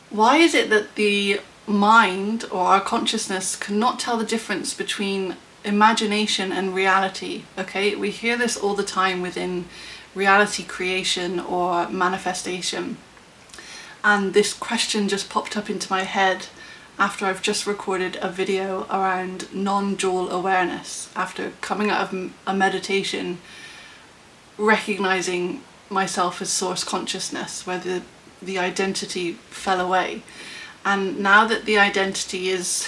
Why is it that the mind or our consciousness cannot tell the difference between imagination and reality? Okay, we hear this all the time within reality creation or manifestation. And this question just popped up into my head after I've just recorded a video around non-dual awareness, after coming out of a meditation, recognizing myself as source consciousness, where the identity fell away. And now that the identity is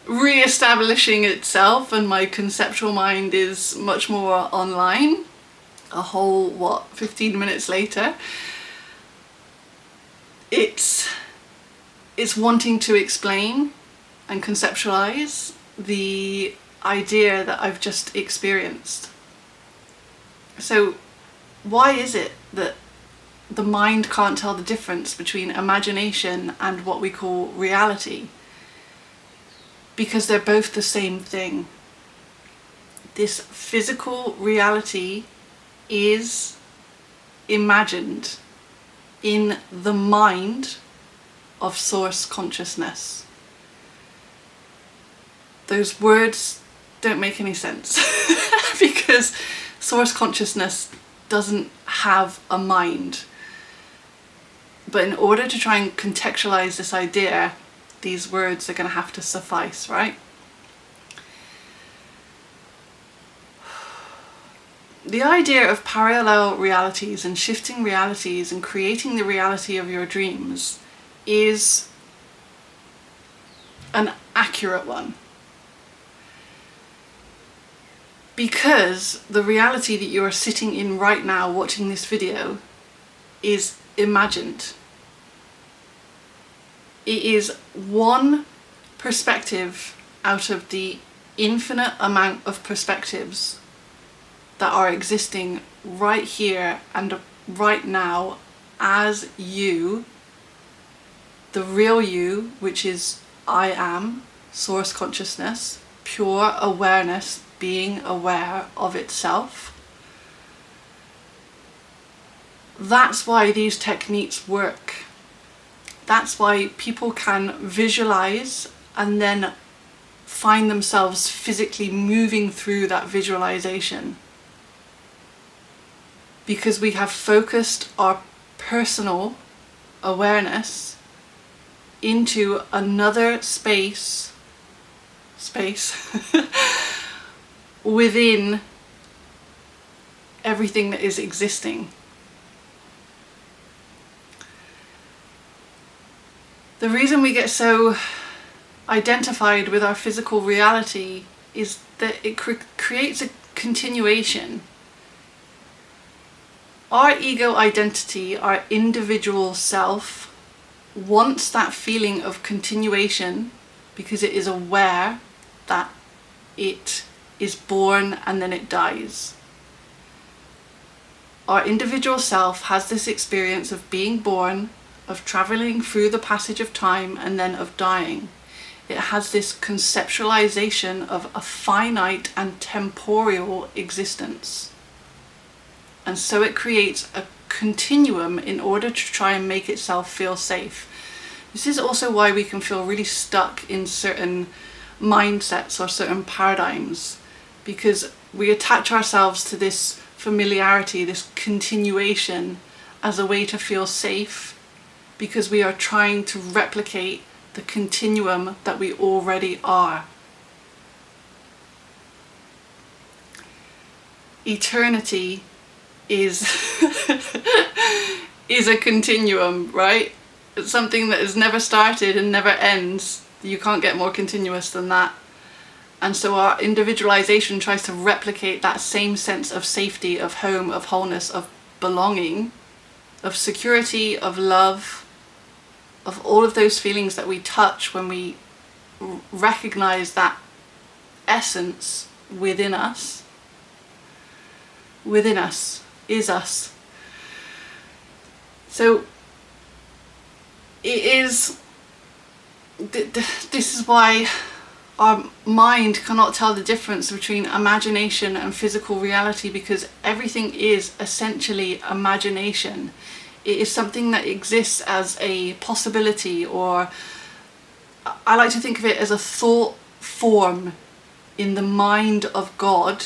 re-establishing itself and my conceptual mind is much more online, a whole 15 minutes later, it's wanting to explain and conceptualize the idea that I've just experienced. So why is it that the mind can't tell the difference between imagination and what we call reality? Because they're both the same thing. This physical reality is imagined in the mind of source consciousness. Those words don't make any sense because source consciousness doesn't have a mind. But in order to try and contextualize this idea, these words are going to have to suffice, right? The idea of parallel realities and shifting realities and creating the reality of your dreams is an accurate one. Because the reality that you are sitting in right now watching this video is imagined. It is one perspective out of the infinite amount of perspectives that are existing right here and right now as you, the real you, which is I am, source consciousness, pure awareness, being aware of itself. That's why these techniques work. That's why people can visualize and then find themselves physically moving through that visualization. Because we have focused our personal awareness into another space within everything that is existing. The reason we get so identified with our physical reality is that it creates a continuation. Our ego identity, our individual self, wants that feeling of continuation because it is aware that it is born and then it dies. Our individual self has this experience of being born, of traveling through the passage of time, and then of dying. It has this conceptualization of a finite and temporal existence. And so it creates a continuum in order to try and make itself feel safe. This is also why we can feel really stuck in certain mindsets or certain paradigms, because we attach ourselves to this familiarity, this continuation, as a way to feel safe, because we are trying to replicate the continuum that we already are. Eternity is a continuum, right? It's something that has never started and never ends. You can't get more continuous than that. And so our individualization tries to replicate that same sense of safety, of home, of wholeness, of belonging, of security, of love, of all of those feelings that we touch when we recognize that essence within us. Within us is us. So it is, this is why our mind cannot tell the difference between imagination and physical reality, because everything is essentially imagination. It is something that exists as a possibility, or I like to think of it as a thought form in the mind of God,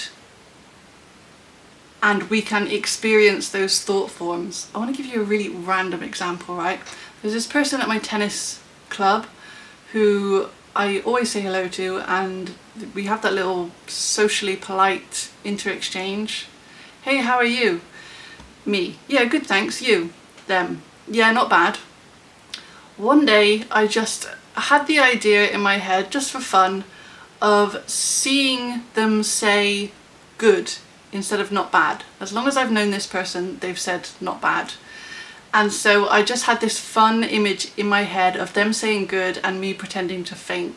and we can experience those thought forms. I want to give you a really random example, right? There's this person at my tennis club who I always say hello to, and we have that little socially polite inter-exchange. Hey, how are you? Me. Yeah, good, thanks. You. Them. Yeah, not bad. One day I just had the idea in my head, just for fun, of seeing them say good instead of not bad. As long as I've known this person, they've said not bad. And so I just had this fun image in my head of them saying good and me pretending to faint.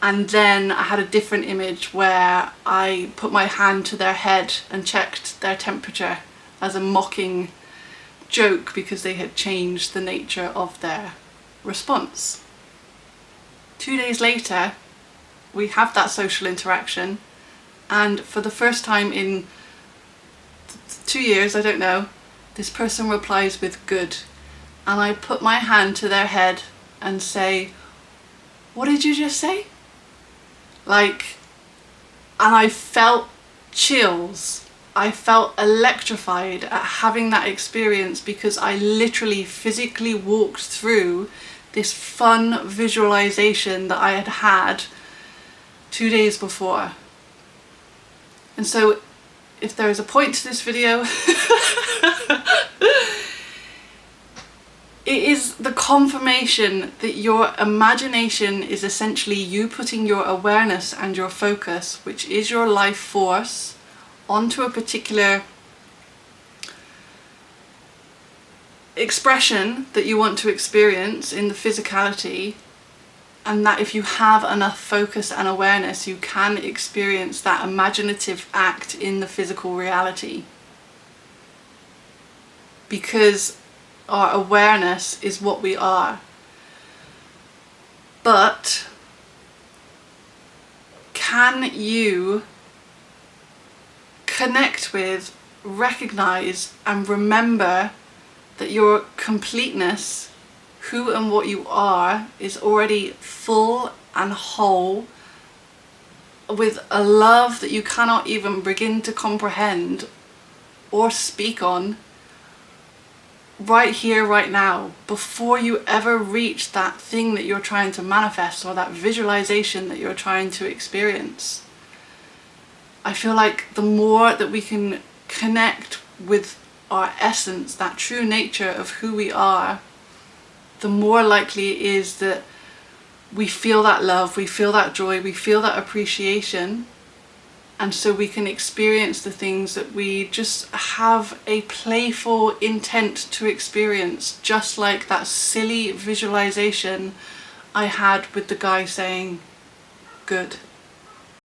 And then I had a different image where I put my hand to their head and checked their temperature as a mocking joke because they had changed the nature of their response. 2 days later, we have that social interaction, and for the first time in 2 years, I don't know, this person replies with good, and I put my hand to their head and say, what did you just say? And I felt chills. I felt electrified at having that experience, because I literally physically walked through this fun visualization that I had had 2 days before. And so if there is a point to this video, it is the confirmation that your imagination is essentially you putting your awareness and your focus, which is your life force, onto a particular expression that you want to experience in the physicality, and that if you have enough focus and awareness, you can experience that imaginative act in the physical reality. Because our awareness is what we are. But can you connect with, recognize, and remember that your completeness, who and what you are, is already full and whole, with a love that you cannot even begin to comprehend or speak on, right here, right now, before you ever reach that thing that you're trying to manifest, or that visualization that you're trying to experience. I feel like the more that we can connect with our essence, that true nature of who we are, the more likely it is that we feel that love, we feel that joy, we feel that appreciation, and so we can experience the things that we just have a playful intent to experience, just like that silly visualization I had with the guy saying good.